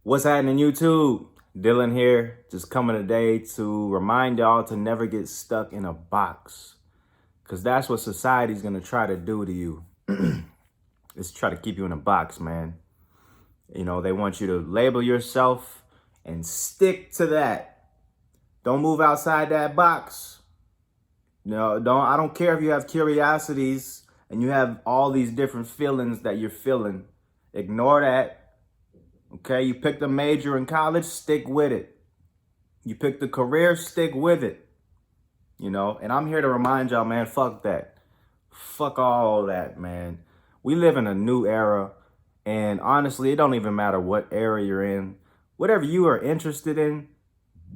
What's happening, YouTube? Dylan here, just coming today to remind y'all to never get stuck in a box. Because that's what society's going to try to do to you. Is try to keep you in a box, man. You know, they want you to label yourself and stick to that. Don't move outside that box. No, I don't care if you have curiosities and you have all these different feelings that you're feeling. Ignore that. Okay, you picked a major in college, stick with it. You picked a career, stick with it. You know, and I'm here to remind y'all, man, fuck that. Fuck all that, man. We live in a new era, and honestly, it don't even matter what era you're in. Whatever you are interested in,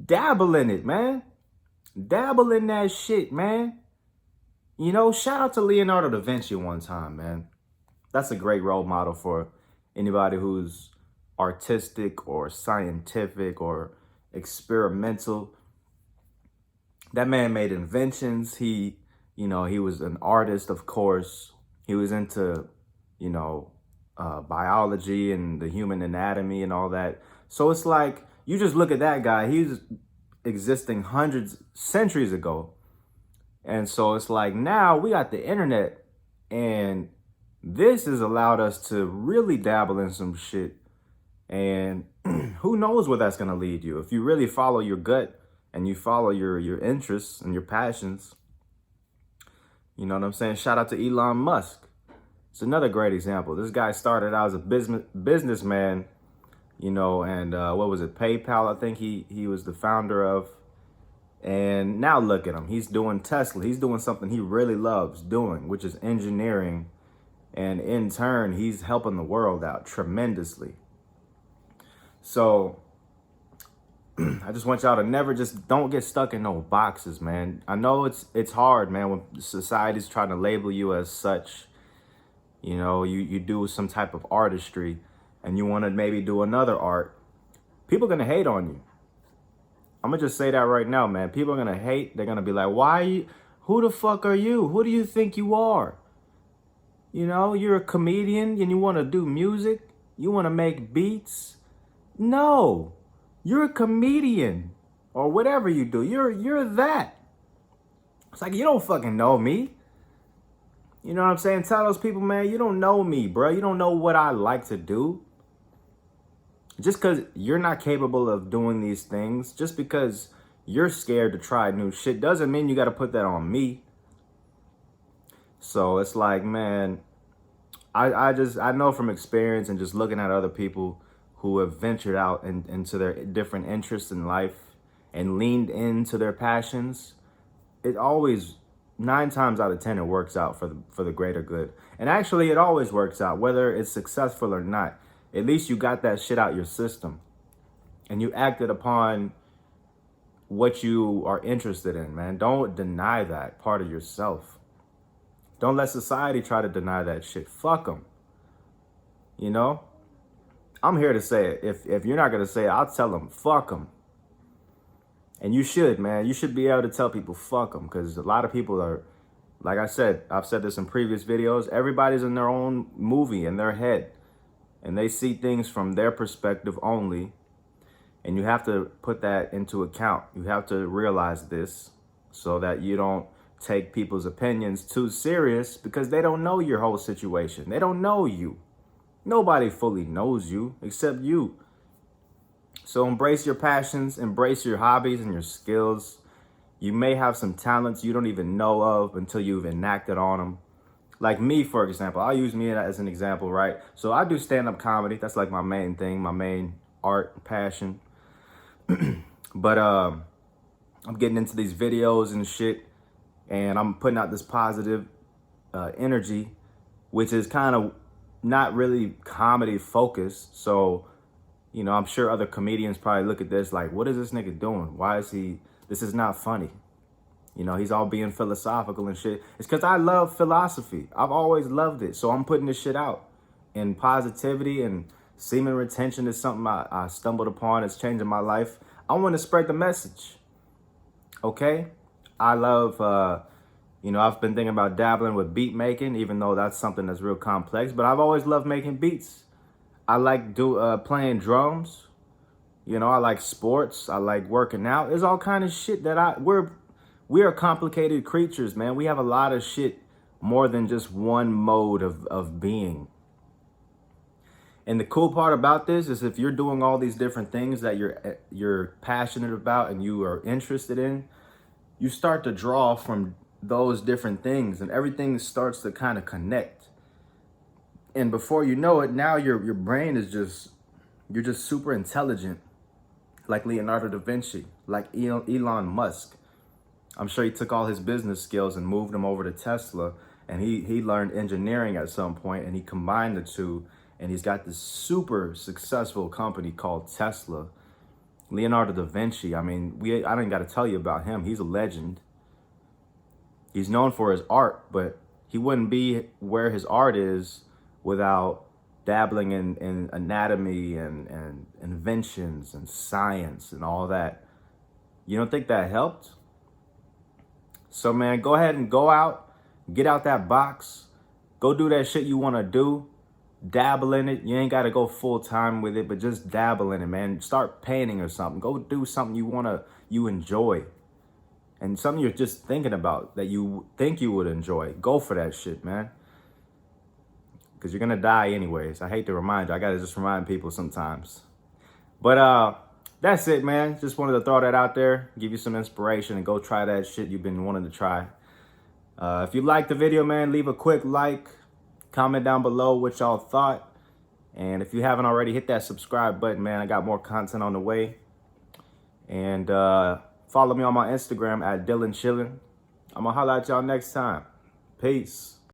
dabble in it, man. Dabble in that shit, man. You know, shout out to Leonardo da Vinci one time, man. That's a great role model for anybody who's artistic or scientific or experimental. That man made inventions. He was an artist, of course. He was into, biology and the human anatomy and all that. So it's like, you just look at that guy. He's existing centuries ago. And so it's like, now we got the internet, and this has allowed us to really dabble in some shit. And who knows where that's going to lead you. If you really follow your gut and you follow your interests and your passions. You know what I'm saying? Shout out to Elon Musk. It's another great example. This guy started out as a businessman, and what was it? PayPal, I think he was the founder of. And now look at him. He's doing Tesla. He's doing something he really loves doing, which is engineering. And in turn, he's helping the world out tremendously. So I just want y'all to don't get stuck in no boxes, man. I know it's hard, man, when society's trying to label you as such. You know, you do some type of artistry and you want to maybe do another art. People are going to hate on you. I'm going to just say that right now, man. People are going to hate. They're going to be like, who the fuck are you? Who do you think you are? You know, you're a comedian and you want to do music. You want to make beats. No, you're a comedian or whatever you do. You're that. It's like, you don't fucking know me. You know what I'm saying? Tell those people, man, you don't know me, bro. You don't know what I like to do. Just because you're not capable of doing these things, just because you're scared to try new shit, doesn't mean you got to put that on me. So it's like, man, I know from experience and just looking at other people who have ventured out into their different interests in life and leaned into their passions, it always, 9 times out of 10, it works out for the greater good. And actually, it always works out, whether it's successful or not. At least you got that shit out your system and you acted upon what you are interested in, man. Don't deny that part of yourself. Don't let society try to deny that shit. Fuck them. You know? I'm here to say it. If you're not going to say it, I'll tell them, fuck them. And you should, man. You should be able to tell people, fuck them. Because a lot of people are, like I said, I've said this in previous videos, everybody's in their own movie in their head. And they see things from their perspective only. And you have to put that into account. You have to realize this so that you don't take people's opinions too serious, because they don't know your whole situation. They don't know you. Nobody fully knows you except you. So embrace your passions, embrace your hobbies and your skills. You may have some talents you don't even know of until you've enacted on them. Like me, for example, I'll use me as an example, right? So I do stand-up comedy. That's like my main thing, my main art passion. But I'm getting into these videos and shit, and I'm putting out this positive energy, which is kind of not really comedy focused. So, I'm sure other comedians probably look at this like, what is this nigga doing? This is not funny. He's all being philosophical and shit. It's because I love philosophy. I've always loved it. So I'm putting this shit out. And positivity and semen retention is something I stumbled upon. It's changing my life. I want to spread the message. Okay? I love, I've been thinking about dabbling with beat making, even though that's something that's real complex. But I've always loved making beats. I like playing drums. You know, I like sports. I like working out. There's all kind of shit that we are complicated creatures, man. We have a lot of shit more than just one mode of being. And the cool part about this is if you're doing all these different things that you're passionate about and you are interested in, you start to draw from those different things and everything starts to kind of connect. And before you know it, now your brain is you're just super intelligent, like Leonardo da Vinci, like Elon Musk. I'm sure he took all his business skills and moved them over to Tesla, and he learned engineering at some point and he combined the two, and he's got this super successful company called Tesla. Leonardo da Vinci, I mean, I didn't got to tell you about him. He's a legend. He's known for his art, but he wouldn't be where his art is without dabbling in anatomy and inventions and science and all that. You don't think that helped? So, man, go ahead and go out, get out that box, go do that shit you want to do, dabble in it. You ain't got to go full time with it, but just dabble in it, man. Start painting or something. Go do something you enjoy. And something you're just thinking about that you think you would enjoy. Go for that shit, man. Because you're going to die anyways. I hate to remind you. I got to just remind people sometimes. But that's it, man. Just wanted to throw that out there, give you some inspiration, and go try that shit you've been wanting to try. If you liked the video, man, leave a quick like. Comment down below what y'all thought. And if you haven't already, hit that subscribe button, man. I got more content on the way. And follow me on my Instagram at Dylan Chillin'. I'm going to holler at y'all next time. Peace.